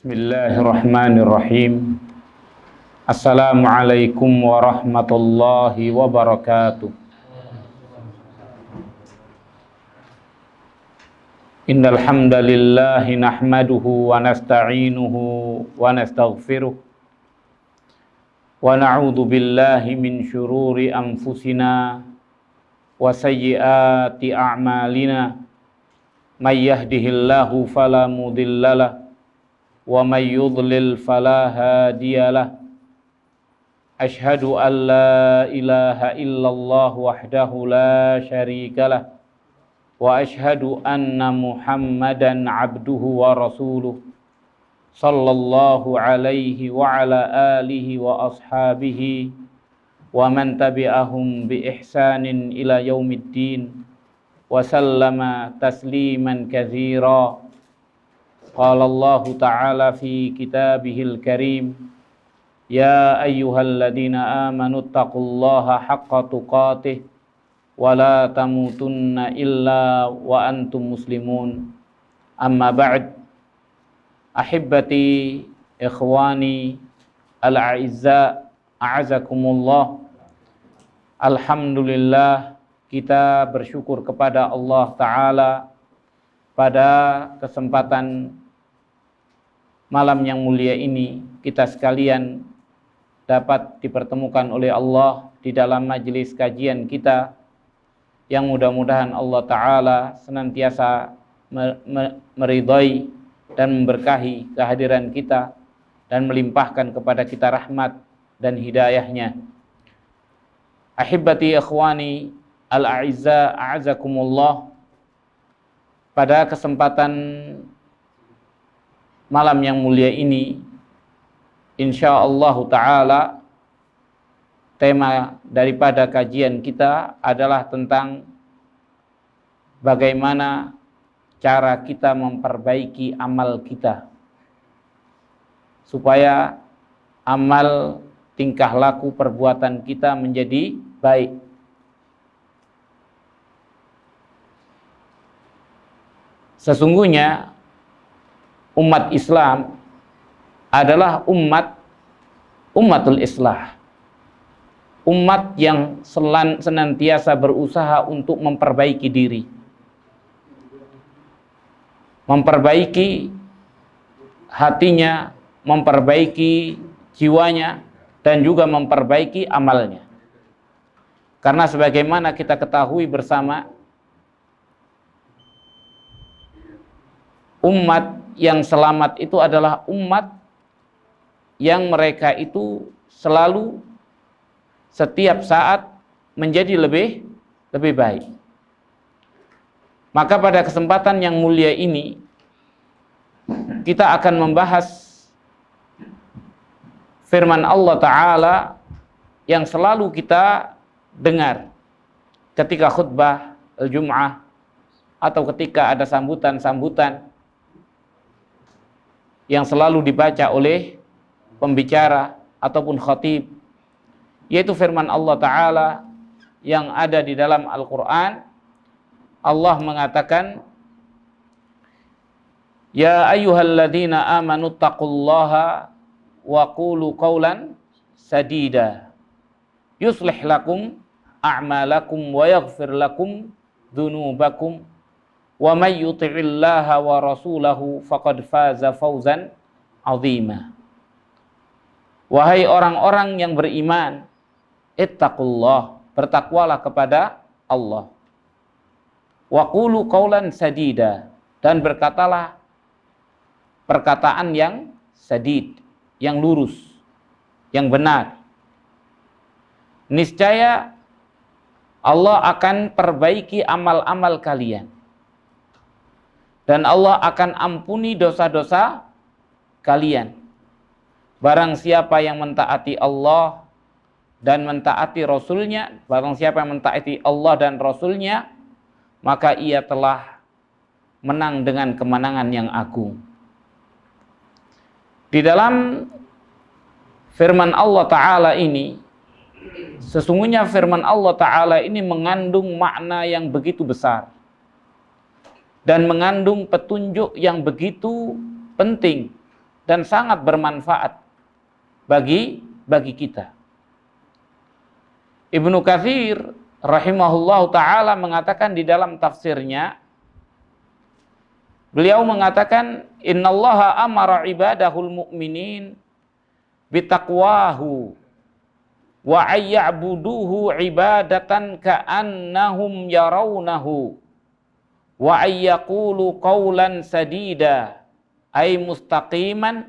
Bismillahirrahmanirrahim. Assalamualaikum warahmatullahi wabarakatuh. Innal hamdalillah nahmaduhu wa nasta'inuhu wa nastaghfiruh wa na'udzu billahi min syururi anfusina wa sayyiati a'malina. May yahdihillahu fala mudhillalah wa may yudlil fala hadiyalah. Asyhadu an la ilaha illallah wahdahu la syarikalah wa asyhadu anna Muhammadan abduhu wa rasuluh sallallahu alaihi wa ala alihi wa ashabihi wa man tabi'ahum bi ihsanin ila yaumiddin wa sallama tasliman katsira. Qala Allah Ta'ala fi kitabihil karim, ya ayyuhalladzina amanu taqullaha haqqa tuqatih wa la tamutunna illa wa antum muslimun. Amma ba'd. Ahibbati ikhwani al-a'izza, a'azakumullah. Alhamdulillah, kita bersyukur kepada Allah Ta'ala pada kesempatan malam yang mulia ini kita sekalian dapat dipertemukan oleh Allah di dalam majelis kajian kita, yang mudah-mudahan Allah Ta'ala senantiasa meridhai dan memberkahi kehadiran kita dan melimpahkan kepada kita rahmat dan hidayahnya. Ahibbati ikhwani al-a'izza, a'azakumullah. Pada kesempatan malam yang mulia ini, insyaallah ta'ala, tema daripada kajian kita adalah tentang bagaimana cara kita memperbaiki amal kita supaya amal, tingkah laku, perbuatan kita menjadi baik. Sesungguhnya umat Islam adalah umatul islah, umat yang senantiasa berusaha untuk memperbaiki diri, memperbaiki hatinya, memperbaiki jiwanya, dan juga memperbaiki amalnya. Karena sebagaimana kita ketahui bersama, umat yang selamat itu adalah umat yang mereka itu selalu setiap saat menjadi lebih baik. Maka pada kesempatan yang mulia ini kita akan membahas firman Allah Ta'ala yang selalu kita dengar ketika khutbah al-Jum'ah atau ketika ada sambutan-sambutan yang selalu dibaca oleh pembicara ataupun khatib, yaitu firman Allah Ta'ala yang ada di dalam Al-Quran. Allah mengatakan, ya ayyuhalladzina amanu taqullaha wa qulu qawlan sadida yuslih lakum a'malakum wa yaghfir lakum dhunubakum wa may yuti'illaha wa rasulahu faqad faza fawzan 'azima. Wahai orang-orang yang beriman, ittaqullah, bertakwalah kepada Allah. Wa qulu qawlan sadida, dan berkatalah perkataan yang sadid, yang lurus, yang benar. Niscaya Allah akan perbaiki amal-amal kalian, dan Allah akan ampuni dosa-dosa kalian. Barang siapa yang mentaati Allah dan mentaati Rasulnya, barang siapa yang mentaati Allah dan Rasulnya, maka ia telah menang dengan kemenangan yang agung. Di dalam firman Allah Ta'ala ini, sesungguhnya firman Allah Ta'ala ini mengandung makna yang begitu besar dan mengandung petunjuk yang begitu penting dan sangat bermanfaat bagi kita. Ibnu Katsir rahimahullahu taala mengatakan di dalam tafsirnya, beliau mengatakan innallaha amara ibadahul mu'minin bitaqwahu wa ayya'buduhu ibadatan ka'annahum yarawnahu wa ayyaqulu qawlan sadida ay mustaqiman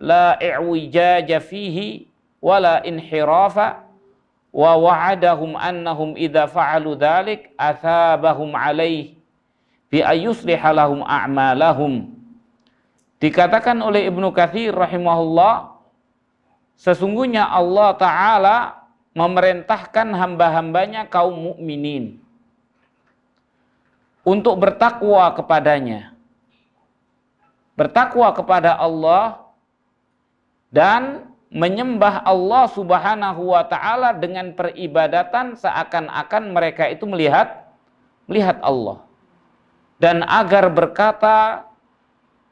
la i'wijaja fihi wala inhirafa wa wa'adahum annahum idza fa'alu dzalik athabahum alaih bi ayyusliha lahum a'malahum. Dikatakan oleh Ibnu Katsir rahimahullah, sesungguhnya Allah Ta'ala memerintahkan hamba-hambanya kaum mukminin untuk bertakwa kepadanya, bertakwa kepada Allah dan menyembah Allah Subhanahu wa Ta'ala dengan peribadatan seakan-akan mereka itu melihat Allah, dan agar berkata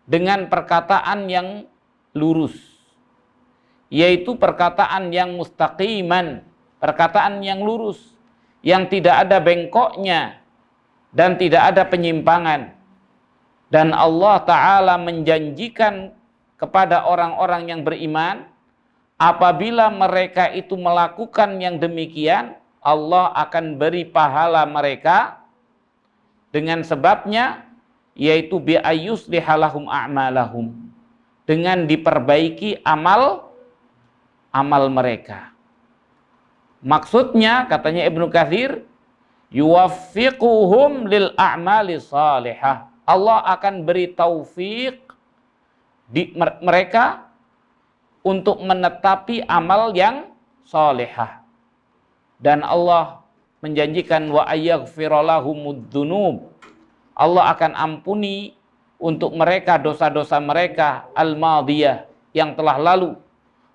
dengan perkataan yang lurus, yaitu perkataan yang mustaqiman, perkataan yang lurus, yang tidak ada bengkoknya dan tidak ada penyimpangan. Dan Allah Ta'ala menjanjikan kepada orang-orang yang beriman, apabila mereka itu melakukan yang demikian, Allah akan beri pahala mereka dengan sebabnya, yaitu bi ayyusliha lahum a'malahum, dengan diperbaiki amal mereka. Maksudnya, katanya Ibnu Katsir, yuwaffiquhum lil a'mali salihah. Allah akan beri taufik di mereka untuk menetapi amal yang salihah. Dan Allah menjanjikan wa ayaghfira lahumud dzunub. Allah akan ampuni untuk mereka dosa-dosa mereka al-madiyah, yang telah lalu,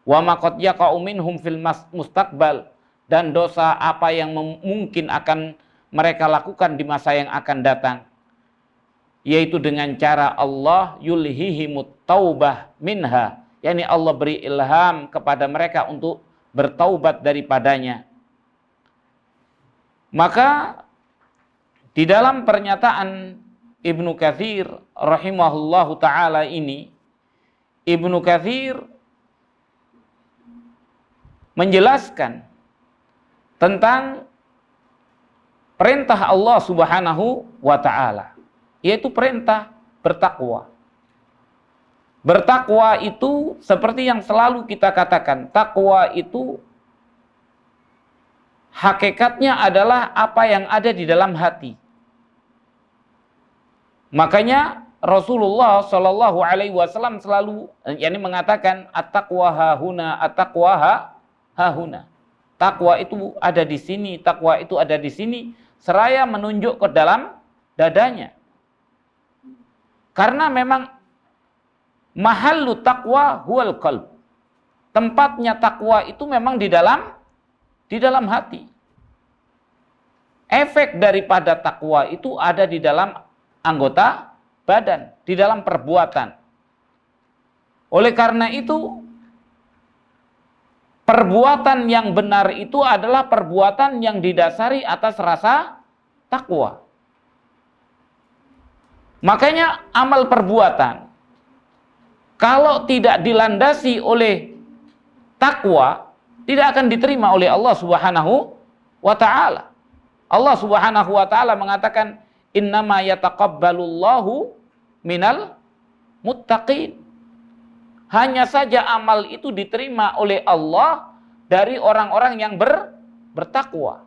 wa ma qad yaqa'u minhum fil mustaqbal, dan dosa apa yang mungkin akan mereka lakukan di masa yang akan datang, yaitu dengan cara Allah yulhihimut taubah minha, yakni Allah beri ilham kepada mereka untuk bertaubat daripadanya. Maka di dalam pernyataan Ibnu Katsir rahimahullahu taala ini, Ibnu Katsir menjelaskan tentang perintah Allah Subhanahu wa taala, yaitu perintah bertakwa. Bertakwa itu seperti yang selalu kita katakan, takwa itu hakikatnya adalah apa yang ada di dalam hati. Makanya Rasulullah Shallallahu Alaihi Wasallam selalu mengatakan at-taqwa hahuna, at-taqwa hahuna. Takwa itu ada di sini, takwa itu ada di sini, seraya menunjuk ke dalam dadanya. Karena memang mahallu taqwa huwal qalb. Tempatnya takwa itu memang di dalam hati. Efek daripada takwa itu ada di dalam anggota badan, di dalam perbuatan. Oleh karena itu, perbuatan yang benar itu adalah perbuatan yang didasari atas rasa takwa. Makanya amal perbuatan, kalau tidak dilandasi oleh takwa, tidak akan diterima oleh Allah Subhanahu wa ta'ala. Allah Subhanahu wa ta'ala mengatakan, innama yataqabbalullahu minal muttaqin. Hanya saja amal itu diterima oleh Allah dari orang-orang yang bertakwa.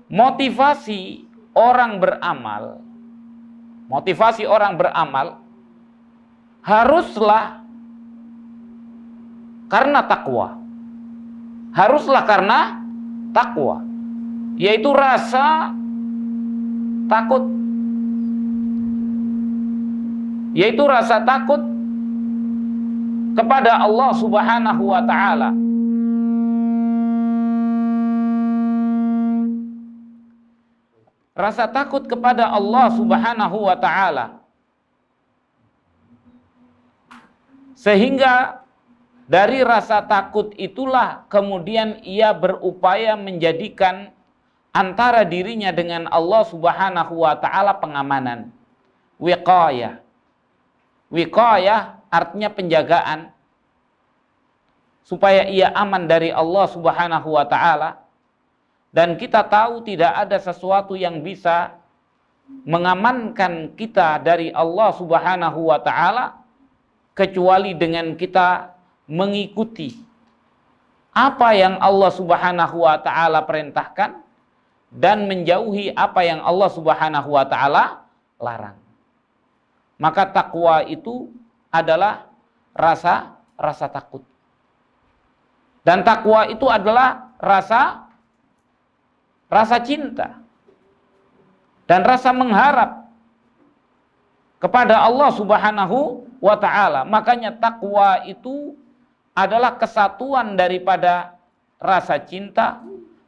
Motivasi orang beramal haruslah karena takwa. Haruslah karena takwa, yaitu rasa takut. Yaitu rasa takut kepada Allah Subhanahu wa ta'ala. Rasa takut kepada Allah Subhanahu wa ta'ala. Sehingga dari rasa takut itulah kemudian ia berupaya menjadikan antara dirinya dengan Allah Subhanahu wa taala pengamanan. Wiqayah. Wiqayah artinya penjagaan supaya ia aman dari Allah Subhanahu wa taala. Dan kita tahu tidak ada sesuatu yang bisa mengamankan kita dari Allah Subhanahu wa taala kecuali dengan kita mengikuti apa yang Allah Subhanahu wa taala perintahkan dan menjauhi apa yang Allah Subhanahu wa taala larang. Maka takwa itu adalah rasa takut. Dan takwa itu adalah rasa cinta dan rasa mengharap kepada Allah Subhanahu wa taala. Makanya takwa itu adalah kesatuan daripada rasa cinta,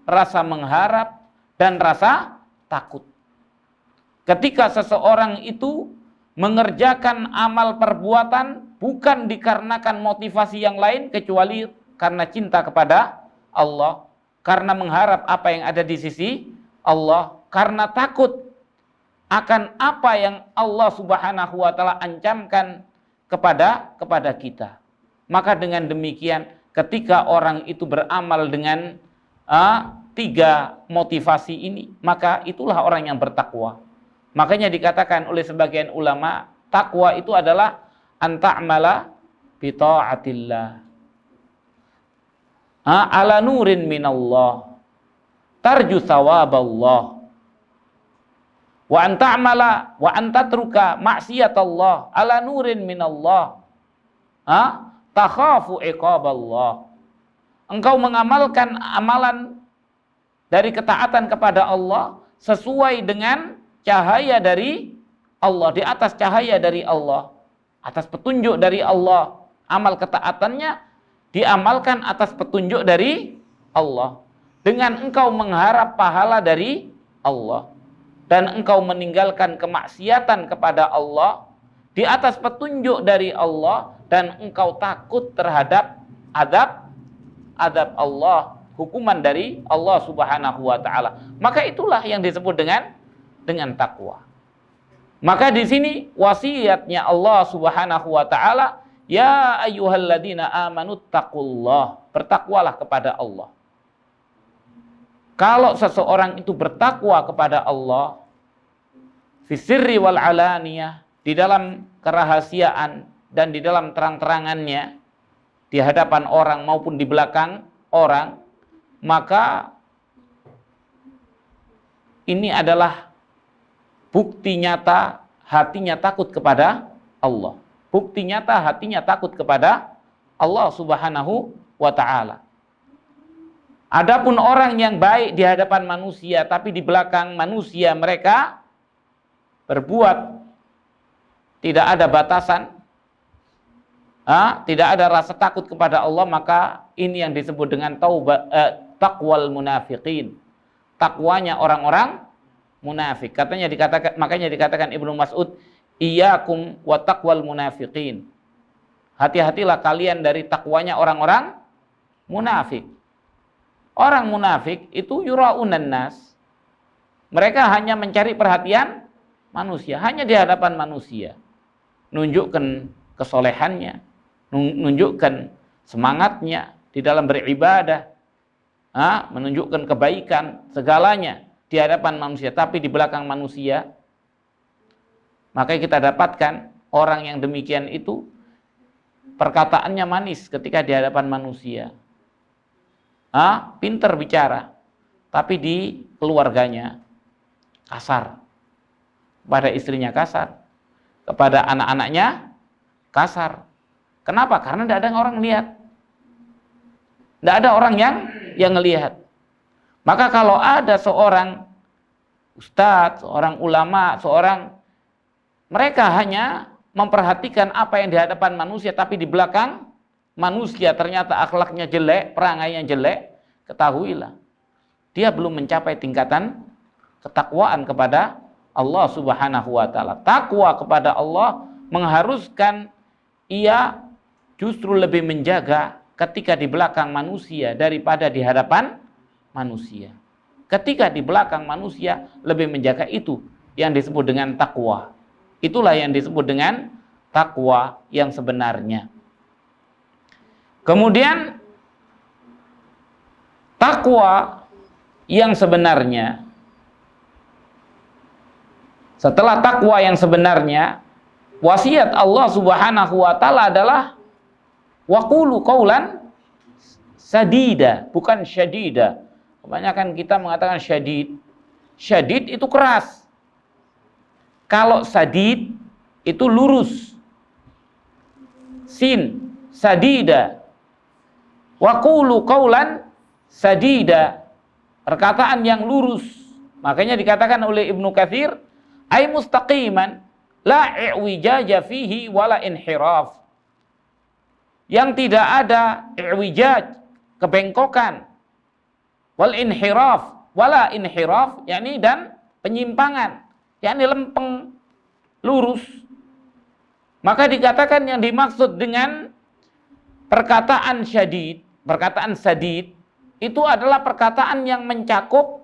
rasa mengharap, dan rasa takut. Ketika seseorang itu mengerjakan amal perbuatan bukan dikarenakan motivasi yang lain kecuali karena cinta kepada Allah, karena mengharap apa yang ada di sisi Allah, karena takut akan apa yang Allah Subhanahu wa taala ancamkan kepada kita. Maka dengan demikian ketika orang itu beramal dengan tiga motivasi ini, maka itulah orang yang bertakwa. Makanya dikatakan oleh sebagian ulama, takwa itu adalah anta'mala bi ta'atillah ala nurin minallah tarju thawaballah wa anta'mala wa antatruka maksiatallah ala nurin minallah takhafu iqaballah. Engkau mengamalkan amalan dari ketaatan kepada Allah sesuai dengan cahaya dari Allah, di atas cahaya dari Allah, atas petunjuk dari Allah. Amal ketaatannya diamalkan atas petunjuk dari Allah, dengan engkau mengharap pahala dari Allah, dan engkau meninggalkan kemaksiatan kepada Allah di atas petunjuk dari Allah, dan engkau takut terhadap adab Allah, hukuman dari Allah Subhanahu wa taala. Maka itulah yang disebut dengan takwa. Maka di sini wasiatnya Allah Subhanahu wa taala, ya ayyuhalladzina amanu taqullah, bertakwalah kepada Allah. Kalau seseorang itu bertakwa kepada Allah fi sirri wal alaniyah, di dalam kerahasiaan dan di dalam terang-terangannya, di hadapan orang maupun di belakang orang, maka ini adalah bukti nyata hatinya takut kepada Allah. Bukti nyata hatinya takut kepada Allah Subhanahu wa ta'ala. Adapun orang yang baik di hadapan manusia tapi di belakang manusia mereka berbuat tidak ada batasan, tidak ada rasa takut kepada Allah, maka ini yang disebut dengan taqwal munafiqin. Takwanya orang-orang munafik. Makanya dikatakan Ibnu Mas'ud, iyyakum wa taqwal munafiqin. Hati-hatilah kalian dari takwanya orang-orang munafik. Orang munafik itu yura'unan nas. Mereka hanya mencari perhatian manusia, hanya di hadapan manusia. Nunjukkan kesolehannya, menunjukkan semangatnya di dalam beribadah, menunjukkan kebaikan segalanya di hadapan manusia, tapi di belakang manusia. Maka kita dapatkan orang yang demikian itu perkataannya manis ketika di hadapan manusia, pintar bicara, tapi di keluarganya kasar, kepada istrinya kasar, kepada anak-anaknya kasar. Kenapa? Karena tidak ada orang melihat. Tidak ada orang yang melihat. Maka kalau ada seorang ustadz, seorang ulama, mereka hanya memperhatikan apa yang di hadapan manusia, tapi di belakang manusia ternyata akhlaknya jelek, perangainya jelek, ketahuilah dia belum mencapai tingkatan ketakwaan kepada Allah Subhanahu wa ta'ala. Takwa kepada Allah mengharuskan ia justru lebih menjaga ketika di belakang manusia daripada di hadapan manusia. Ketika di belakang manusia lebih menjaga, itu yang disebut dengan takwa. Itulah yang disebut dengan takwa yang sebenarnya. Kemudian takwa yang sebenarnya, setelah takwa yang sebenarnya, wasiat Allah Subhanahu wa taala adalah waqulu qaulan sadida, bukan syadida. Kebanyakan kita mengatakan syadid. Syadid itu keras. Kalau sadid itu lurus. Sin, sadida. Waqulu qaulan sadida. Perkataan yang lurus. Makanya dikatakan oleh Ibnu Katsir, ay mustaqiman la i'wijaja fihi wala inhiraf. Yang tidak ada i'wijaj, kebengkokan, wal inhiraf, wala inhiraf, yakni dan penyimpangan, yakni lempeng, lurus. Maka dikatakan yang dimaksud dengan perkataan syadid, perkataan sadid, itu adalah perkataan yang mencakup,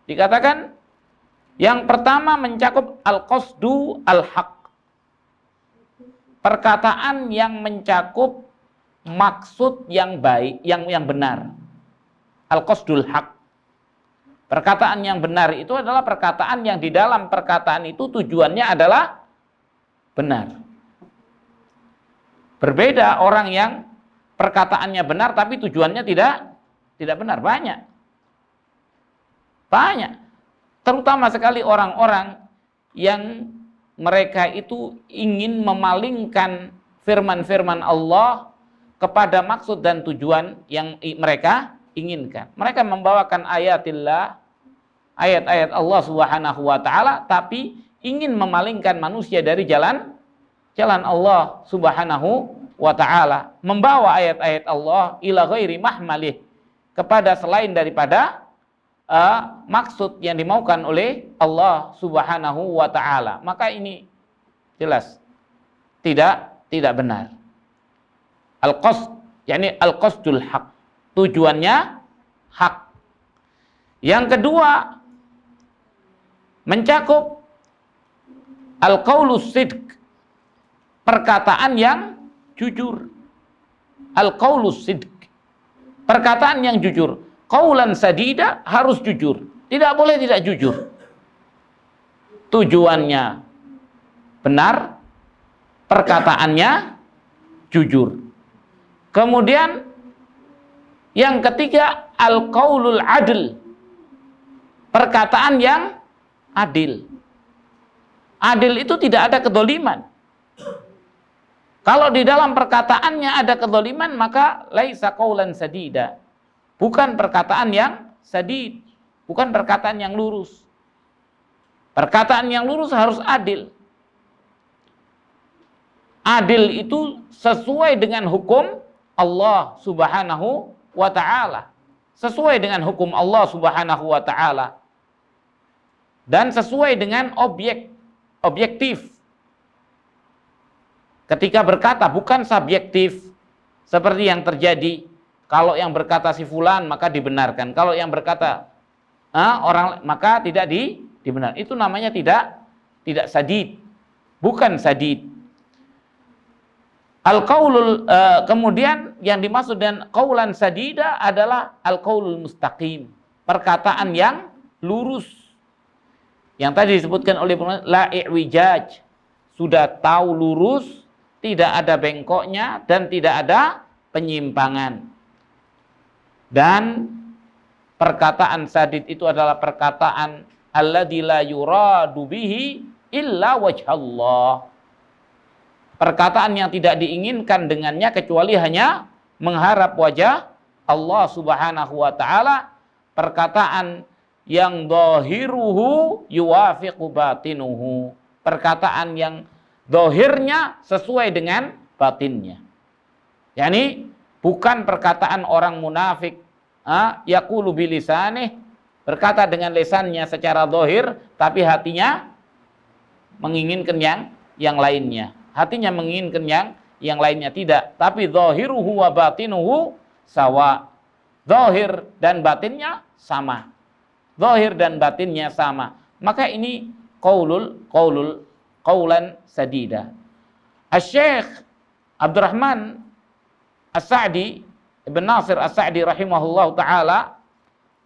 dikatakan yang pertama mencakup al-qasdu al-haq, perkataan yang mencakup maksud yang baik, yang benar. Al-qasdul haq. Perkataan yang benar itu adalah perkataan yang di dalam perkataan itu tujuannya adalah benar. Berbeda orang yang perkataannya benar tapi tujuannya tidak benar. Banyak. Terutama sekali orang-orang yang mereka itu ingin memalingkan firman-firman Allah kepada maksud dan tujuan yang mereka inginkan. Mereka membawakan ayatillah, ayat-ayat Allah Subhanahu wa taala, tapi ingin memalingkan manusia dari jalan Allah Subhanahu wa taala, membawa ayat-ayat Allah ila ghairi mahmalih, kepada selain daripada maksud yang dimaukan oleh Allah Subhanahu wa taala. Maka ini jelas tidak benar. Al-qasd, yakni al-qasdul haq, tujuannya hak. Yang kedua, mencakup al-qaulus sidq, perkataan yang jujur. Al-qaulus sidq, perkataan yang jujur. Qaulan sadida, harus jujur, tidak boleh tidak jujur. Tujuannya benar, perkataannya jujur. Kemudian yang ketiga, al-qaulul adl, perkataan yang adil. Adil itu tidak ada kedoliman. Kalau di dalam perkataannya ada kedoliman, maka laisa qaulan sadida, bukan perkataan yang sadid, bukan perkataan yang lurus. Perkataan yang lurus harus adil. Adil itu sesuai dengan hukum Allah Subhanahu wa ta'ala, sesuai dengan hukum Allah Subhanahu wa ta'ala, dan sesuai dengan objektif. Ketika berkata, bukan subjektif seperti yang terjadi. Kalau yang berkata si fulan maka dibenarkan, kalau yang berkata orang maka tidak dibenarkan. Itu namanya tidak sadid, bukan sadid. Al-qaulul, kemudian yang dimaksud dengan qaulan sadida adalah al-qaulul mustaqim, perkataan yang lurus. Yang tadi disebutkan oleh la i'wijaj, sudah tahu lurus, tidak ada bengkoknya dan tidak ada penyimpangan. Dan perkataan sadid itu adalah perkataan alladzi la yuradu bihi illa wajhallah, perkataan yang tidak diinginkan dengannya kecuali hanya mengharap wajah Allah Subhanahu wa ta'ala, perkataan yang dhahiruhu yuwafiqu batinuhu, perkataan yang dhahirnya sesuai dengan batinnya. Yani bukan perkataan orang munafik, yaqulu bilisanih, berkata dengan lisannya secara dhahir tapi hatinya menginginkan yang lainnya. Hatinya menginginkan yang lainnya tidak. Tapi zahiruhu wa batinuhu sawa. Zahir dan batinnya sama. Zahir dan batinnya sama. Maka ini qaulan sadida. Asy-Syaikh Abdurrahman As-Sa'di, Ibn Nasir As-Sa'di rahimahullah ta'ala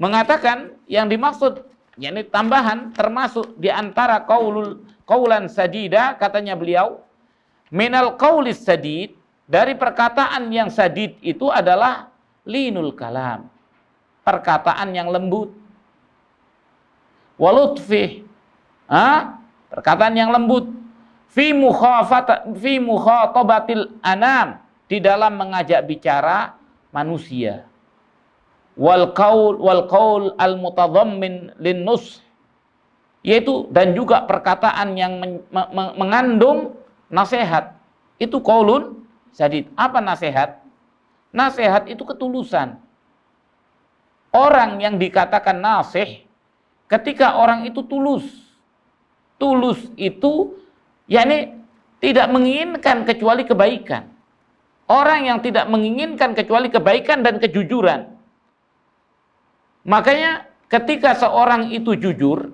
mengatakan yang dimaksud, yakni tambahan termasuk di antara qaulan sadida, katanya beliau, minal qaulis sadid, dari perkataan yang sadid itu adalah linul kalam, perkataan yang lembut, walutfih, perkataan yang lembut, fi mukhatabatil anam, di dalam mengajak bicara manusia, wal qaul al mutadhammin lin nus, yaitu dan juga perkataan yang mengandung nasihat. Itu qaulun sadid. Apa nasihat? Nasihat itu ketulusan. Orang yang dikatakan nasih, ketika orang itu tulus. Tulus itu yakni tidak menginginkan kecuali kebaikan. Orang yang tidak menginginkan kecuali kebaikan dan kejujuran. Makanya ketika seorang itu jujur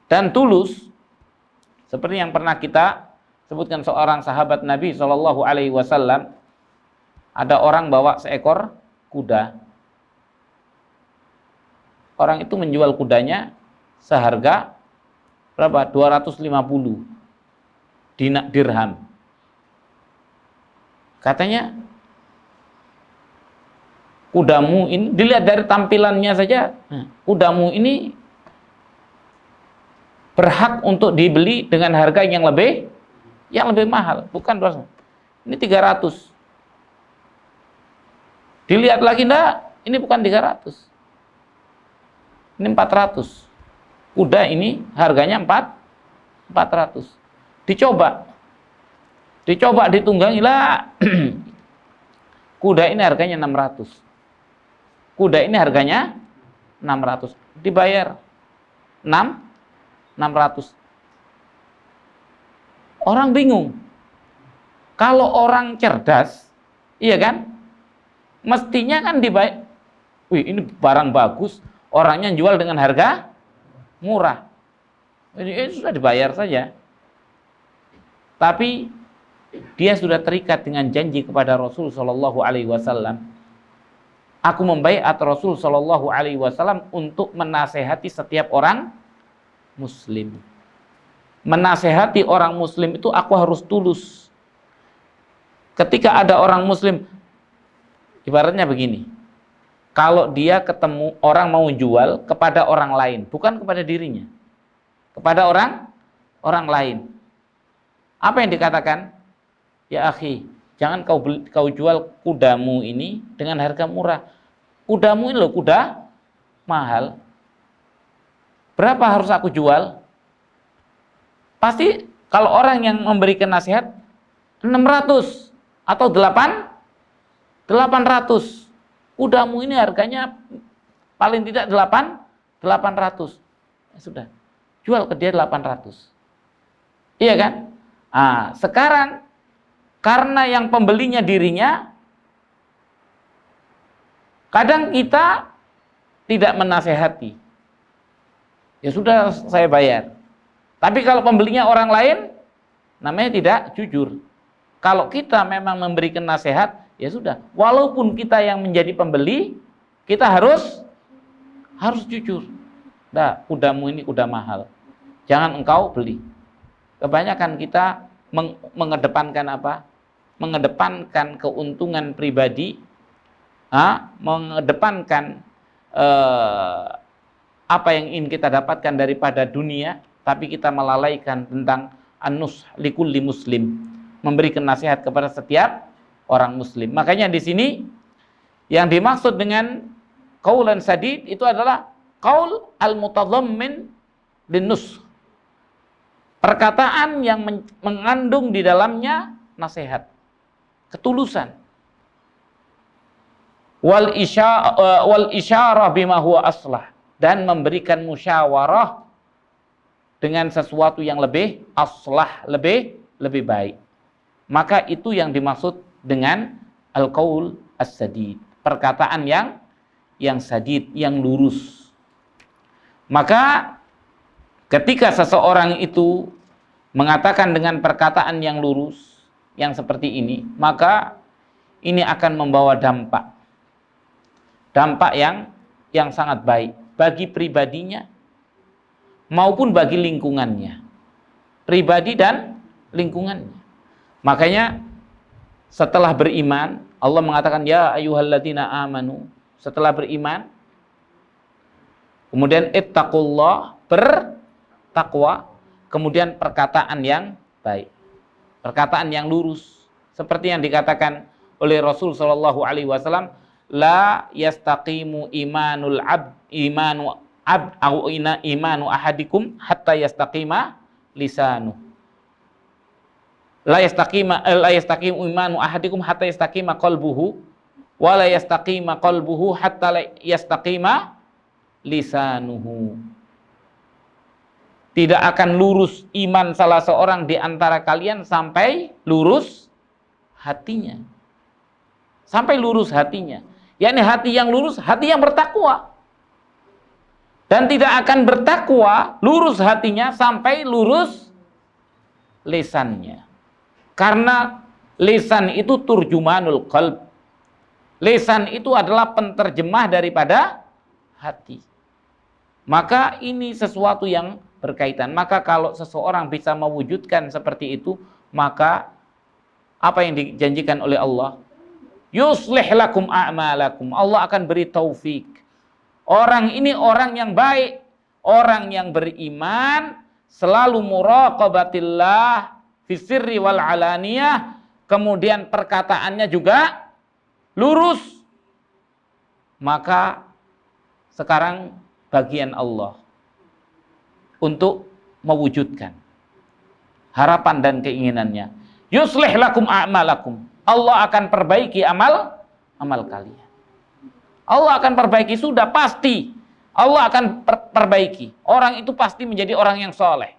dan tulus, seperti yang pernah kita sebutkan seorang sahabat Nabi SAW, ada orang bawa seekor kuda. Orang itu menjual kudanya seharga berapa? 250 dirham. Katanya, kudamu ini, dilihat dari tampilannya saja, kudamu ini berhak untuk dibeli dengan harga yang lebih mahal, bukan 200. Ini 300. Dilihat lagi, enggak, ini bukan 300. Ini 400. Kuda ini harganya 400. Dicoba ditunggangi lah. Kuda ini harganya 600. Kuda ini harganya 600. Dibayar 600. Orang bingung. Kalau orang cerdas, iya kan? Mestinya kan dibayar. Wih, ini barang bagus, orangnya jual dengan harga murah. Ini sudah dibayar saja. Tapi dia sudah terikat dengan janji kepada Rasul Shallallahu Alaihi Wasallam. Aku membaiat Rasul Shallallahu Alaihi Wasallam untuk menasehati setiap orang Muslim. Menasehati orang Muslim itu aku harus tulus. Ketika ada orang Muslim, ibaratnya begini, kalau dia ketemu orang mau jual kepada orang lain, bukan kepada dirinya, kepada orang lain, apa yang dikatakan? Ya akhi, jangan kau jual kudamu ini dengan harga murah. Kudamu ini loh kuda mahal. Berapa harus aku jual? Pasti kalau orang yang memberikan nasihat 600 atau 800. Kudamu ini harganya paling tidak 800. Ya sudah, jual ke dia 800. Iya kan? Sekarang karena yang pembelinya dirinya, kadang kita tidak menasehati. Ya sudah, saya bayar. Tapi kalau pembelinya orang lain, namanya tidak jujur. Kalau kita memang memberikan nasihat, ya sudah. Walaupun kita yang menjadi pembeli, kita harus jujur. Nah, kudamu ini kuda mahal. Jangan engkau beli. Kebanyakan kita mengedepankan apa? Mengedepankan keuntungan pribadi, mengedepankan apa yang ingin kita dapatkan daripada dunia, tapi kita melalaikan tentang an-nush likulli muslim, memberikan nasihat kepada setiap orang muslim. Makanya di sini yang dimaksud dengan qaulan sadid itu adalah qaul al-mutadhammin lin-nush, perkataan yang mengandung di dalamnya nasihat, ketulusan. Wal isyarah bima huwa aslah, dan memberikan musyawarah dengan sesuatu yang lebih aslah, lebih baik. maka itu yang dimaksud dengan al-qaul as-sadid, perkataan yang sadid, yang lurus. Maka ketika seseorang itu mengatakan dengan perkataan yang lurus, yang seperti ini, maka ini akan membawa dampak yang sangat baik bagi pribadinya maupun bagi lingkungannya, pribadi dan lingkungannya. Makanya setelah beriman, Allah mengatakan ya ayyuhalladzina amanu, setelah beriman kemudian ittaqullah, bertakwa, kemudian perkataan yang baik, perkataan yang lurus, seperti yang dikatakan oleh Rasul sallallahu alaihi wasallam, la yastaqimu imanu ahadikum hatta yastaqima lisanu. La yastaqimu imanu ahadikum hatta yastaqima qalbuhu wa la yastaqima qalbuhu hatta yastaqima lisanuhu. Tidak akan lurus iman salah seorang di antara kalian sampai lurus hatinya. Sampai lurus hatinya. Yakni hati yang lurus, hati yang bertakwa. Dan tidak akan bertakwa, lurus hatinya sampai lurus lisannya. Karena lisan itu turjumanul qalb. Lisan itu adalah penterjemah daripada hati. Maka ini sesuatu yang berkaitan. Maka kalau seseorang bisa mewujudkan seperti itu, maka apa yang dijanjikan oleh Allah? Yuslih lakum a'malakum. Allah akan beri taufik. Orang ini orang yang baik, orang yang beriman, selalu muraqabatillah fisirri wal alaniyah, kemudian perkataannya juga lurus. Maka sekarang bagian Allah untuk mewujudkan harapan dan keinginannya. Yuslih lakum a'malakum. Allah akan perbaiki amal kalian. Allah akan perbaiki, sudah pasti. Allah akan perbaiki. Orang itu pasti menjadi orang yang soleh.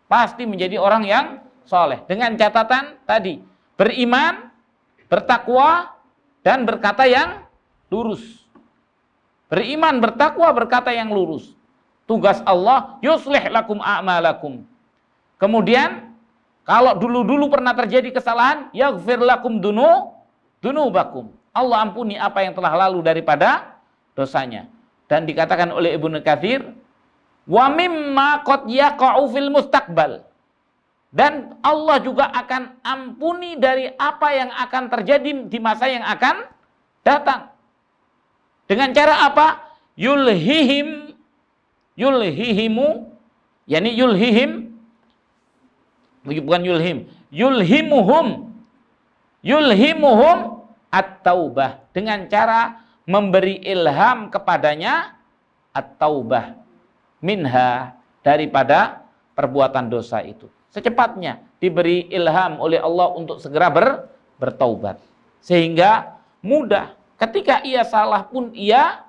Pasti menjadi orang yang soleh. Dengan catatan tadi, beriman, bertakwa, dan berkata yang lurus. Beriman, bertakwa, berkata yang lurus. Tugas Allah, yuslih lakum a'malakum. Kemudian, kalau dulu-dulu pernah terjadi kesalahan, yaghfir lakum dunubakum. Allah ampuni apa yang telah lalu daripada dosanya. Dan dikatakan oleh Ibnu Katsir, wa mimma qad yaqa'u fil mustaqbal. Dan Allah juga akan ampuni dari apa yang akan terjadi di masa yang akan datang. Dengan cara apa? Yulhihimu, yakni yulhihim, bukan yulhimuhum at-taubah, dengan cara memberi ilham kepadanya at-taubah minha, daripada perbuatan dosa itu. Secepatnya diberi ilham oleh Allah untuk segera bertaubat, sehingga mudah ketika ia salah pun ia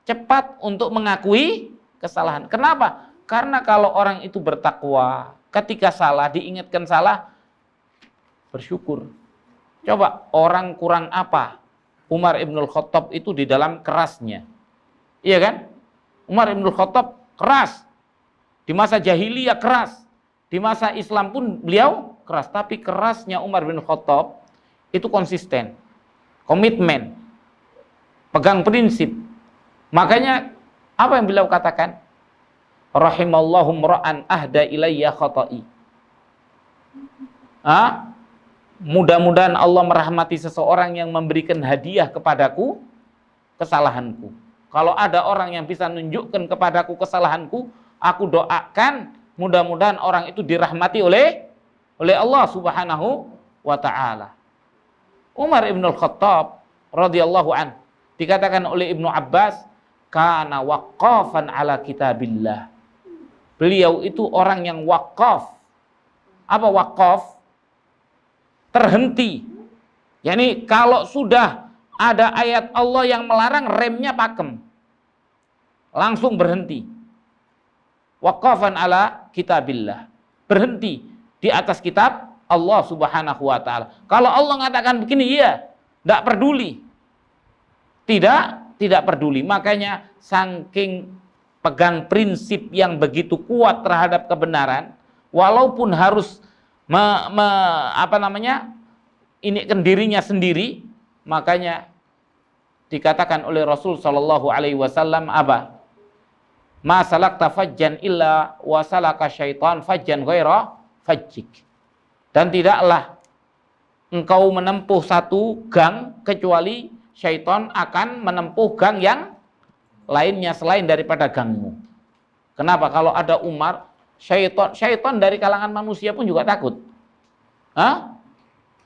cepat untuk mengakui kesalahan. Kenapa? Karena kalau orang itu bertakwa, ketika salah, diingatkan salah, bersyukur. Coba orang kurang apa? Umar Ibnul Khattab itu di dalam kerasnya. Iya kan? Umar Ibnul Khattab keras. Di masa jahiliyah keras. Di masa Islam pun beliau keras. Tapi kerasnya Umar bin Khattab itu konsisten. Komitmen. Pegang prinsip. Makanya apa yang beliau katakan? Rahimallahu mra'an ahda ilayya khata'i. Mudah-mudahan Allah merahmati seseorang yang memberikan hadiah kepadaku kesalahanku. Kalau ada orang yang bisa menunjukkan kepadaku kesalahanku, aku doakan mudah-mudahan orang itu dirahmati oleh Allah Subhanahu wa ta'ala. Umar Ibnul Khattab radhiyallahu an, dikatakan oleh Ibnu Abbas, kana waqqafan ala kitabillah. Beliau itu orang yang wakaf. Apa wakaf? Terhenti. Yani kalau sudah ada ayat Allah yang melarang, remnya pakem. Langsung berhenti. Waqafan ala kitabillah. Berhenti di atas kitab Allah Subhanahu wa taala. Kalau Allah mengatakan begini, iya, tidak peduli. Tidak peduli. Makanya saking pegang prinsip yang begitu kuat terhadap kebenaran, walaupun harus ini dirinya sendiri, makanya dikatakan oleh Rasul sallallahu alaihi wasallam apa? Ma salakta fajjan illa wa salaka syaitan fajjan ghaira fajjik. Dan tidaklah engkau menempuh satu gang kecuali syaitan akan menempuh gang yang lainnya selain daripada gangmu. Kenapa? Kalau ada Umar, syaitan dari kalangan manusia pun juga takut.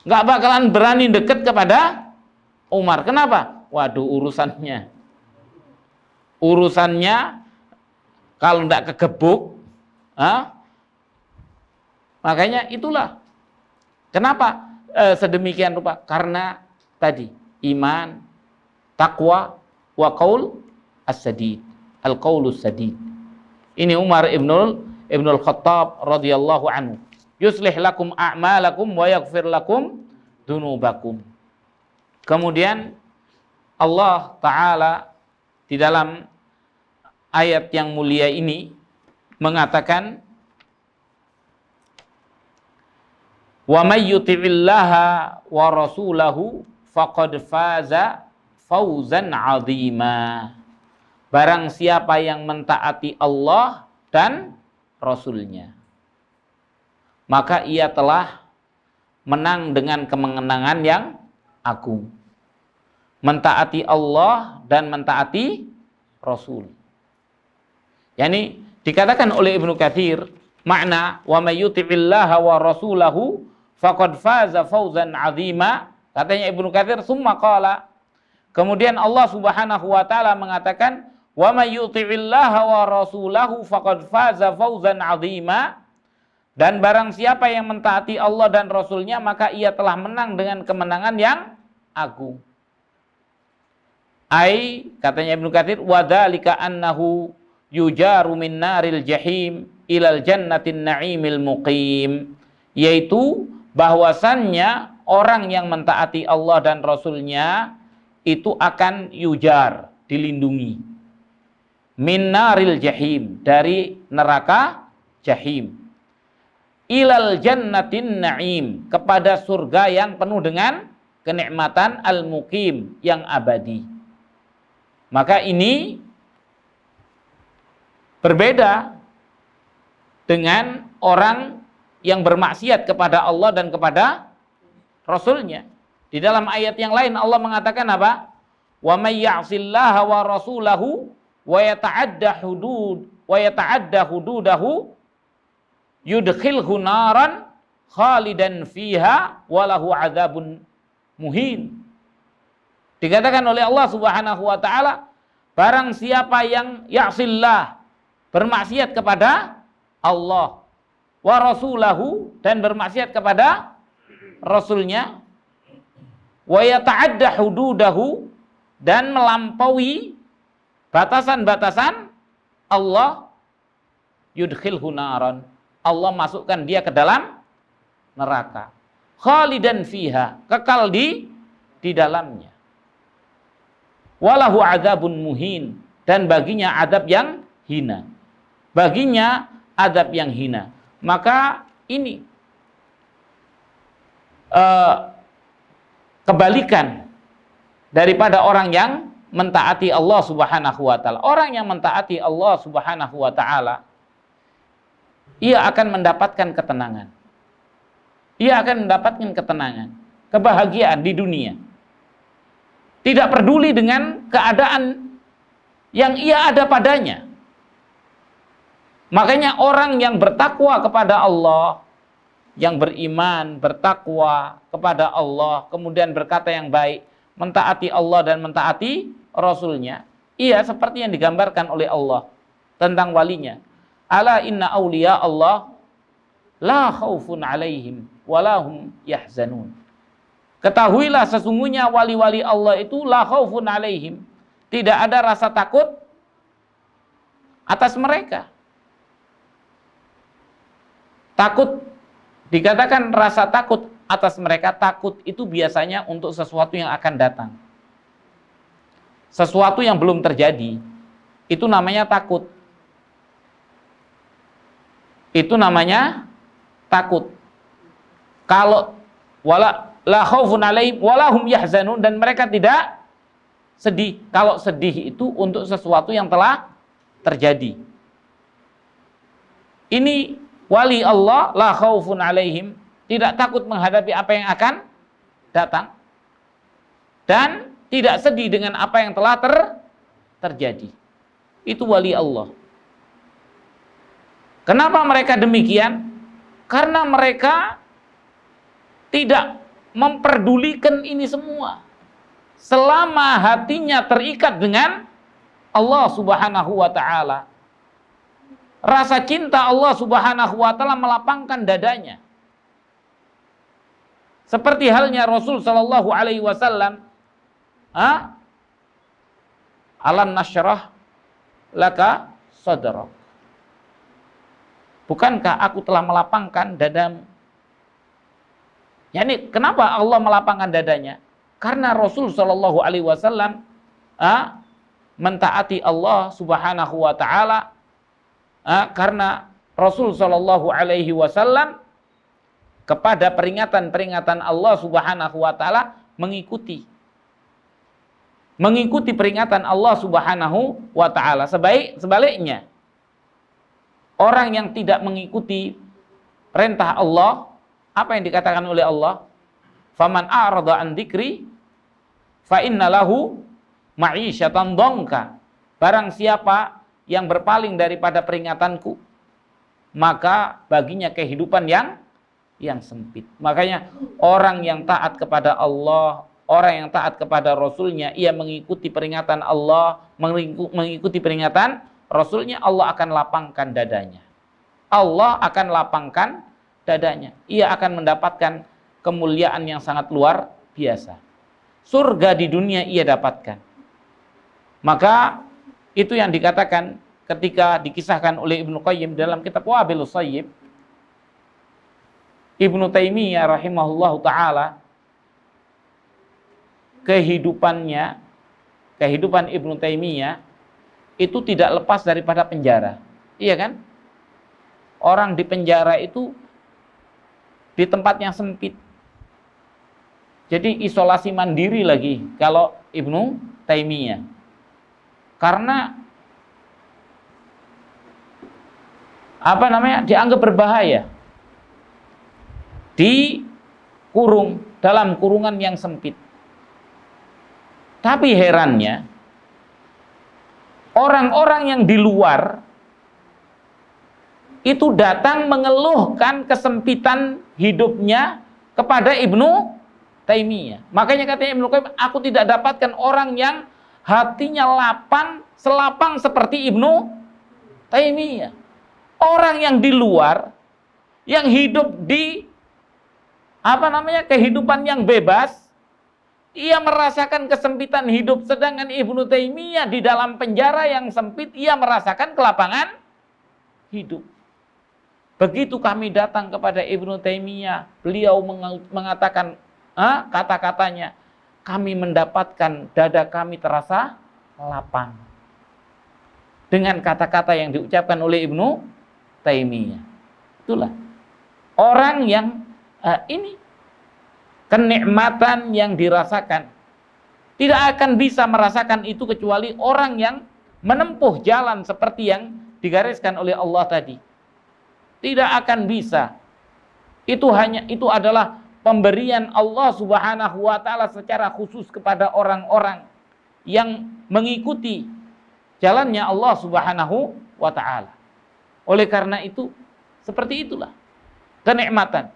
Nggak bakalan berani dekat kepada Umar. Kenapa? Waduh, urusannya kalau nggak kegebuk, makanya itulah kenapa sedemikian rupa, karena tadi iman, takwa, wa qaul as-sadid, al-qaulus sadid. Ini Umar ibnul Khattab radhiyallahu anhu. Yuslih lakum a'malakum wa yaghfir lakum dunubakum. Kemudian Allah Ta'ala di dalam ayat yang mulia ini mengatakan, wa may yuti'illaha wa rasulahu faqad faza fawzan 'azima. Barang siapa yang mentaati Allah dan Rasulnya, maka ia telah menang dengan kemenangan yang agung. Mentaati Allah dan mentaati Rasul. Yani dikatakan oleh Ibnu Katsir, makna wa may yuti'illaha wa rasulahu faqad faza fawzan 'azima. Katanya Ibnu Katsir, summa qala, kemudian Allah Subhanahu wa taala mengatakan, wa may yuti'illaha wa rasulahu faqad faza fawzan 'azima. Dan barang siapa yang mentaati Allah dan Rasulnya, maka ia telah menang dengan kemenangan yang agung. Katanya Ibnu Katsir, wa dzalika annahu yujaru min naril jahim ilal jannatin na'imil muqim, yaitu bahwasannya orang yang mentaati Allah dan Rasulnya itu akan yujar, dilindungi, min naril jahim, dari neraka jahim, ilal jannatin na'im, kepada surga yang penuh dengan kenikmatan, al-muqim, yang abadi. Maka ini berbeda dengan orang yang bermaksiat kepada Allah dan kepada Rasulnya. Di dalam ayat yang lain Allah mengatakan apa? Wa may ya'sillaha wa rasulahu wa yata'adda hududahu yudkhilhu naran khalidan fiha wa lahu 'adzabun muhin. Dikatakan oleh Allah Subhanahu wa taala, barang siapa yang ya'sillah, bermaksiat kepada Allah, wa rasulahu, dan bermaksiat kepada Rasulnya, wa yata'adda hududahu, dan melampaui batasan-batasan Allah, yudkhilhu naran, Allah masukkan dia ke dalam neraka, khalidan fiha, kekal di dalamnya, walahu adzabun muhin, dan baginya adab yang hina. Baginya adab yang hina. Maka ini kebalikan daripada orang yang mentaati Allah Subhanahu wa taala. Orang yang mentaati Allah Subhanahu wa taala, ia akan mendapatkan ketenangan. Ia akan mendapatkan ketenangan, kebahagiaan di dunia. Tidak peduli dengan keadaan yang ia ada padanya. Makanya orang yang bertakwa kepada Allah, yang beriman, bertakwa kepada Allah, kemudian berkata yang baik, mentaati Allah dan mentaati Rasulnya, ia seperti yang digambarkan oleh Allah tentang walinya. Ala inna awliya Allah la khaufun alaihim walahum yahzanun. Ketahuilah sesungguhnya wali-wali Allah itu la khaufun alaihim, tidak ada rasa takut atas mereka. Takut Dikatakan rasa takut atas mereka, takut itu biasanya untuk sesuatu yang akan datang. Sesuatu yang belum terjadi, itu namanya takut. Itu namanya takut. Kalau wala la khaufun alaihim wala hum yahzanun, dan mereka tidak sedih. Kalau sedih itu untuk sesuatu yang telah terjadi. Ini wali Allah, la khaufun alaihim, tidak takut menghadapi apa yang akan datang, dan tidak sedih dengan apa yang telah terjadi. Itu wali Allah. Kenapa mereka demikian? Karena mereka tidak memperdulikan ini semua. Selama hatinya terikat dengan Allah Subhanahu wa ta'ala, rasa cinta Allah Subhanahu wa ta'ala melapangkan dadanya. Seperti halnya Rasul sallallahu alaihi wasallam, alam nasyrah laka sadrak. Bukankah aku telah melapangkan dadamu? Yani kenapa Allah melapangkan dadanya? Karena Rasul sallallahu alaihi wasallam mentaati Allah Subhanahu wa taala, karena Rasul sallallahu alaihi wasallam kepada peringatan-peringatan Allah Subhanahu wa taala mengikuti peringatan Allah Subhanahu wa taala. Sebaliknya, orang yang tidak mengikuti perintah Allah, apa yang dikatakan oleh Allah? Faman a'rada an dzikri fa inna lahu ma'isyatan dhanka. Barang siapa yang berpaling daripada peringatanku, maka baginya kehidupan yang sempit. Makanya orang yang taat kepada Allah, orang yang taat kepada Rasulnya, ia mengikuti peringatan Allah, mengikuti peringatan Rasulnya, Allah akan lapangkan dadanya. Allah akan lapangkan dadanya. Ia akan mendapatkan kemuliaan yang sangat luar biasa. Surga di dunia ia dapatkan. Maka itu yang dikatakan ketika dikisahkan oleh Ibnu Qayyim dalam kitab Wabilus Sayyib. Ibnu Taimiyah rahimahullahu ta'ala, kehidupan Ibnu Taimiyah itu tidak lepas daripada penjara. Iya kan? Orang di penjara itu di tempat yang sempit. Jadi isolasi mandiri lagi kalau Ibnu Taimiyah. Karena dianggap berbahaya. Dikurung dalam kurungan yang sempit. Tapi herannya, orang-orang yang di luar itu datang mengeluhkan kesempitan hidupnya kepada Ibnu Taimiyah. Makanya katanya Ibnu Qayyim, aku tidak dapatkan orang yang hatinya selapang seperti Ibnu Taimiyah. Orang yang di luar, yang hidup di kehidupan yang bebas, ia merasakan kesempitan hidup, sedangkan Ibnu Taimiyah di dalam penjara yang sempit, ia merasakan kelapangan hidup. Begitu kami datang kepada Ibnu Taimiyah, beliau mengatakan kata-katanya, kami mendapatkan dada kami terasa lapang dengan kata-kata yang diucapkan oleh Ibnu Taimiyah. Itulah orang yang ini kenikmatan yang dirasakan. Tidak akan bisa merasakan itu kecuali orang yang menempuh jalan seperti yang digariskan oleh Allah tadi. Tidak akan bisa. Itu adalah pemberian Allah Subhanahu wa ta'ala secara khusus kepada orang-orang yang mengikuti jalannya Allah Subhanahu wa ta'ala. Oleh karena itu, seperti itulah kenikmatan.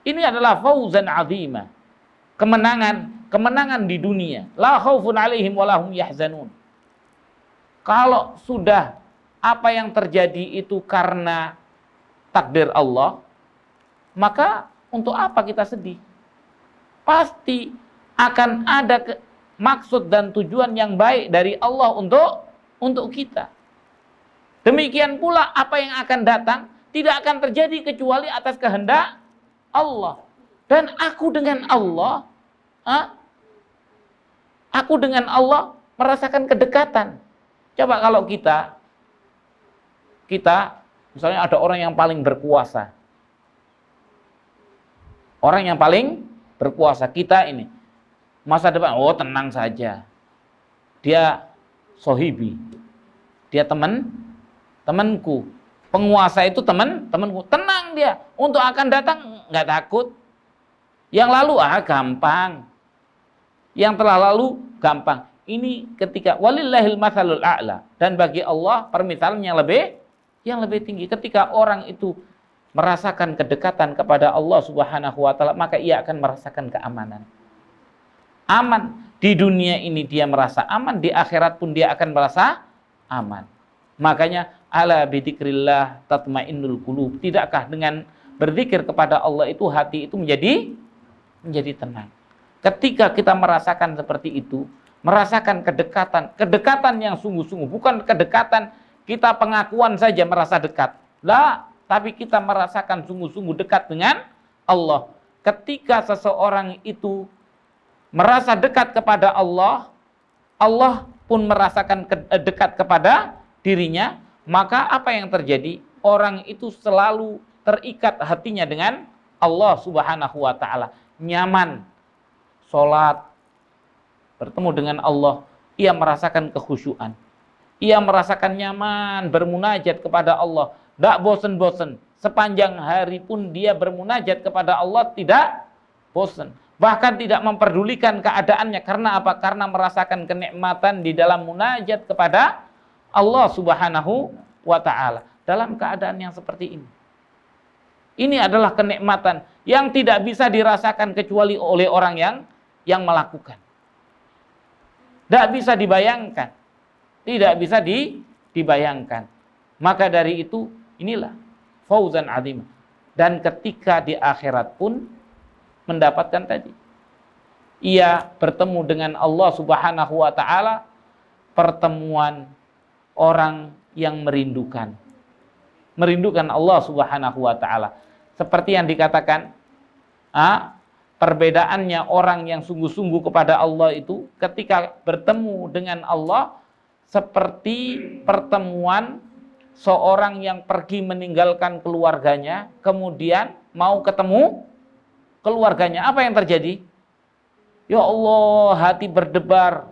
Ini adalah fauzan azima, kemenangan di dunia. La khaufun alaihim wa lahum yahzanun. Kalau sudah apa yang terjadi itu karena takdir Allah, maka untuk apa kita sedih? Pasti akan ada maksud dan tujuan yang baik dari Allah untuk kita. Demikian pula apa yang akan datang tidak akan terjadi kecuali atas kehendak Allah. Dan aku dengan Allah, aku dengan Allah merasakan kedekatan. Coba kalau kita misalnya ada orang yang paling berkuasa. Orang yang paling berkuasa, kita ini masa depan, oh tenang saja. Dia sohibi. Dia temanku. Penguasa itu temanku. Tenang dia. Untuk akan datang nggak takut. Yang lalu gampang. Yang telah lalu gampang. Ini ketika walillahil matsalul a'la, dan bagi Allah permisalan yang lebih tinggi. Ketika orang itu merasakan kedekatan kepada Allah Subhanahu wa taala, maka ia akan merasakan keamanan. Aman di dunia ini dia merasa aman, di akhirat pun dia akan merasa aman. Makanya ala bidzikrillah tatmainnul qulub. Tidakkah dengan berzikir kepada Allah itu hati itu menjadi tenang. Ketika kita merasakan seperti itu, merasakan kedekatan yang sungguh-sungguh, bukan kedekatan kita pengakuan saja merasa dekat. Lah, tapi kita merasakan sungguh-sungguh dekat dengan Allah. Ketika seseorang itu merasa dekat kepada Allah, Allah pun merasakan dekat kepada dirinya, maka apa yang terjadi? Orang itu selalu terikat hatinya dengan Allah Subhanahu wa taala. Nyaman sholat, bertemu dengan Allah, ia merasakan kekhusyuan. Ia merasakan nyaman bermunajat kepada Allah, tidak bosan-bosan. Sepanjang hari pun dia bermunajat kepada Allah tidak bosan. Bahkan tidak memperdulikan keadaannya. Karena apa? Karena merasakan kenikmatan di dalam munajat kepada Allah Subhanahu wa ta'ala. Dalam keadaan yang seperti ini. Ini adalah kenikmatan yang tidak bisa dirasakan kecuali oleh orang yang melakukan. Tidak bisa dibayangkan. Tidak bisa dibayangkan. Maka dari itu, inilah fauzan azim. Dan ketika di akhirat pun mendapatkan tadi. Ia bertemu dengan Allah Subhanahu wa ta'ala, pertemuan orang yang merindukan. Merindukan Allah Subhanahu wa ta'ala. Seperti yang dikatakan, perbedaannya orang yang sungguh-sungguh kepada Allah itu ketika bertemu dengan Allah seperti pertemuan seorang yang pergi meninggalkan keluarganya, kemudian mau ketemu keluarganya. Apa yang terjadi? Ya Allah, hati berdebar.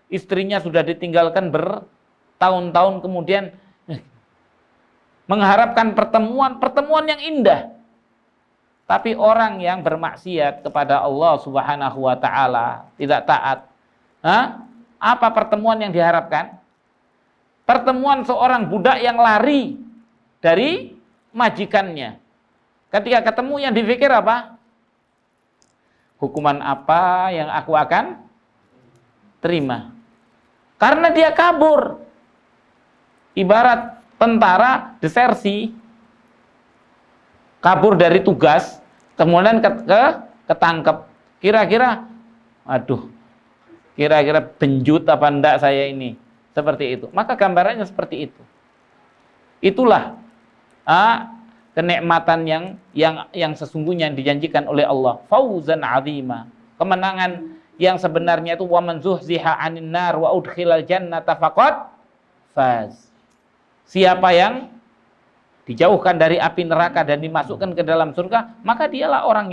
Istrinya sudah ditinggalkan bertahun-tahun, kemudian mengharapkan pertemuan yang indah. Tapi orang yang bermaksiat kepada Allah Subhanahu wa ta'ala, tidak taat, apa pertemuan yang diharapkan? Pertemuan seorang budak yang lari dari majikannya. Ketika ketemu yang dipikir apa? Hukuman apa yang aku akan terima? Karena dia kabur. Ibarat tentara desersi, kabur dari tugas, kemudian ketangkep. Kira-kira, kira-kira benjut apa enggak saya ini? Seperti itu. Maka gambarannya seperti itu. Itulah kenikmatan yang sesungguhnya yang dijanjikan oleh Allah. Fauzan azima. Kemenangan yang sebenarnya itu wa man zuhziha 'anil nar wa udkhilal jannata faqad faz. Siapa yang dijauhkan dari api neraka dan dimasukkan ke dalam surga, maka dialah orang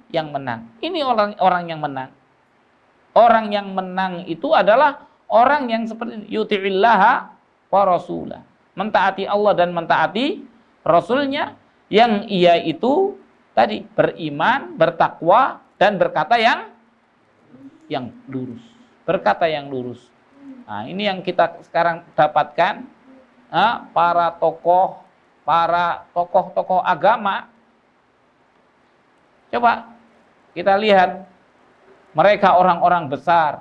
yang menang. Ini orang yang menang. Orang yang menang itu adalah orang yang seperti yuti'illaha wa rasulah. Mentaati Allah dan mentaati Rasulnya, yang ia itu tadi beriman, bertakwa, dan berkata yang lurus. Berkata yang lurus. Nah, ini yang kita sekarang dapatkan, para tokoh agama. Coba kita lihat, mereka orang-orang besar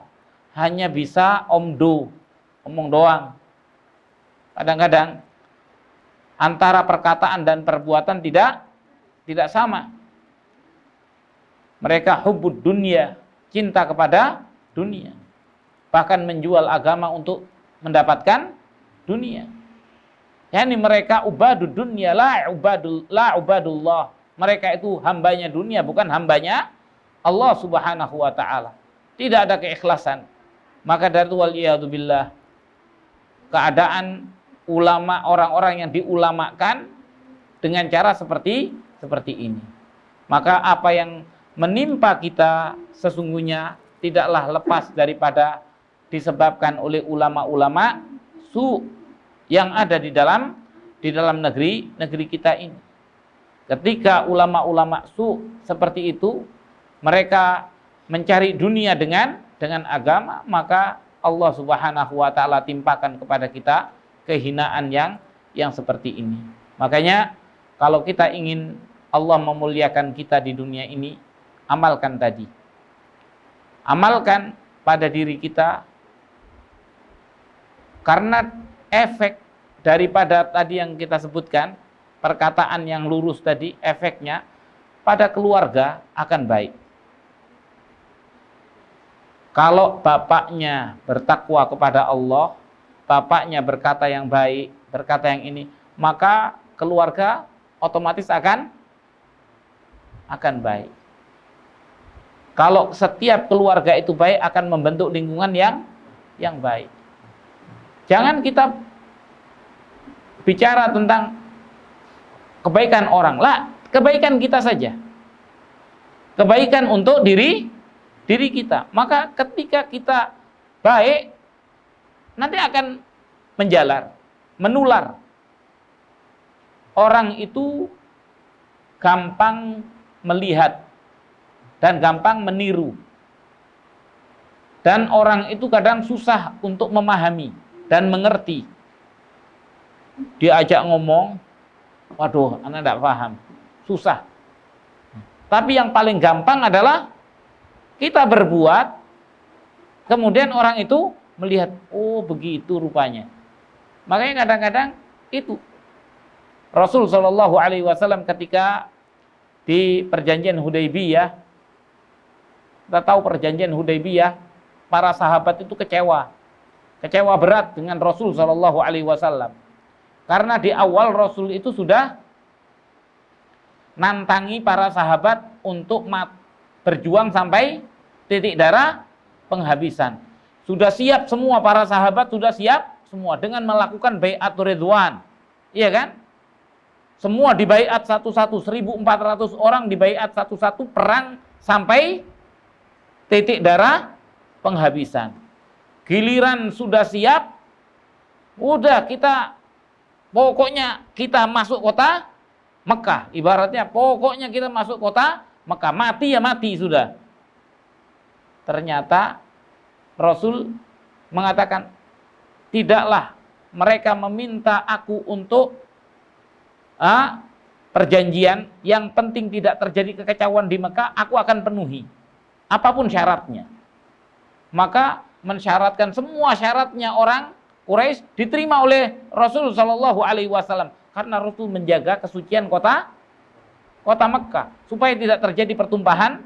hanya bisa omong doang. Kadang-kadang antara perkataan dan perbuatan tidak sama. Mereka hubbud dunya, cinta kepada dunia. Bahkan menjual agama untuk mendapatkan dunia. Yani mereka ubadud dunya la ubadullah. Mereka itu hambanya dunia, bukan hambanya Allah Subhanahu wa ta'ala. Tidak ada keikhlasan. Maka dari itu waliyadzubillah, keadaan ulama, orang-orang yang diulamakan dengan cara seperti ini. Maka apa yang menimpa kita sesungguhnya tidaklah lepas daripada disebabkan oleh ulama-ulama su yang ada di dalam negeri kita ini. Ketika ulama-ulama su seperti itu, mereka mencari dunia dengan agama, maka Allah Subhanahu wa ta'ala timpakan kepada kita kehinaan yang seperti ini. Makanya kalau kita ingin Allah memuliakan kita di dunia ini, amalkan tadi. Amalkan pada diri kita, karena efek daripada tadi yang kita sebutkan, perkataan yang lurus tadi, efeknya pada keluarga akan baik. Kalau bapaknya bertakwa kepada Allah, bapaknya berkata yang baik, berkata yang ini, maka keluarga otomatis akan baik. Kalau setiap keluarga itu baik, akan membentuk lingkungan yang baik. Jangan kita bicara tentang kebaikan orang, lah, kebaikan kita saja. Kebaikan untuk diri kita. Maka ketika kita baik, nanti akan menjalar, menular. Orang itu gampang melihat dan gampang meniru. Dan orang itu kadang susah untuk memahami dan mengerti. Diajak ngomong, waduh, anak tidak paham, susah. Tapi yang paling gampang adalah kita berbuat, kemudian orang itu melihat, oh begitu rupanya. Makanya kadang-kadang itu Rasul Shallallahu Alaihi Wasallam ketika di perjanjian Hudaybiyah, kita tahu perjanjian Hudaybiyah, para sahabat itu kecewa berat dengan Rasul Shallallahu Alaihi Wasallam, karena di awal Rasul itu sudah nantangi para sahabat untuk berjuang sampai titik darah penghabisan. Sudah siap semua, para sahabat sudah siap semua dengan melakukan bai'atur ridwan. Iya kan? Semua dibaiat satu-satu, 1.400 orang dibaiat satu-satu, perang sampai titik darah penghabisan. Giliran sudah siap, udah pokoknya kita masuk kota Mekah. Ibaratnya pokoknya kita masuk kota Mekah, mati ya mati sudah. Ternyata Rasul mengatakan, tidaklah mereka meminta aku untuk perjanjian, yang penting tidak terjadi kekacauan di Mekah, aku akan penuhi apapun syaratnya. Maka mensyaratkan semua syaratnya orang Quraisy diterima oleh Rasul Shallallahu Alaihi Wasallam, karena Rasul menjaga kesucian kota Mekah supaya tidak terjadi pertumpahan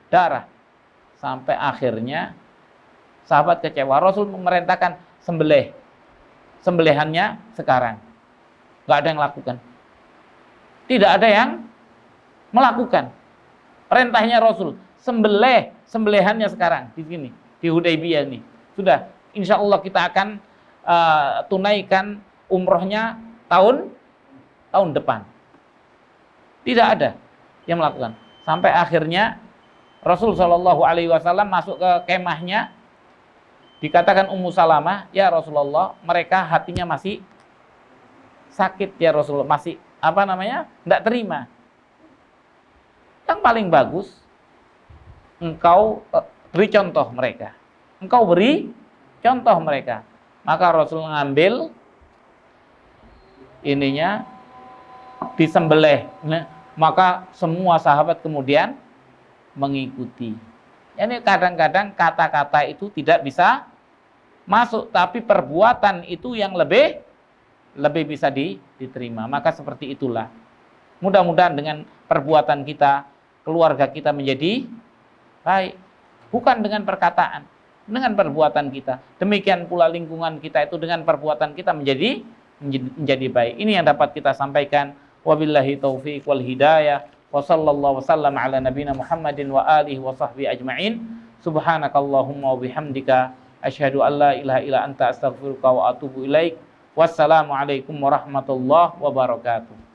darah. Sampai akhirnya sahabat kecewa, Rasul memerintahkan sembelihannya sekarang. Gak ada yang lakukan. Tidak ada yang melakukan. Perintahnya Rasul, sembelihannya sekarang di sini, di Hudaybiyah ini. Sudah, insya Allah kita akan tunaikan umrohnya tahun depan. Tidak ada yang melakukan. Sampai akhirnya Rasul Shallallahu Alaihi Wasallam masuk ke kemahnya, dikatakan Ummu Salamah, ya Rasulullah, mereka hatinya masih sakit ya Rasulullah, masih tidak terima. Yang paling bagus, engkau beri contoh mereka. Engkau beri contoh mereka. Maka Rasul mengambil ininya, disembelih. Maka semua sahabat kemudian mengikuti. Ini kadang-kadang kata-kata itu tidak bisa masuk, tapi perbuatan itu yang lebih bisa diterima. Maka seperti itulah. Mudah-mudahan dengan perbuatan kita, keluarga kita menjadi baik. Bukan dengan perkataan, dengan perbuatan kita. Demikian pula lingkungan kita itu dengan perbuatan kita menjadi baik. Ini yang dapat kita sampaikan. Wabillahi taufiq wal hidayah. Wa sallallahu wasallam ala nabiyina Muhammadin wa alihi wa sahbihi ajma'in. Subhanakallahumma wa bihamdika asyhadu an la ilaha illa anta astaghfiruka wa atubu ilaik. Wassalamualaikum warahmatullahi wabarakatuh.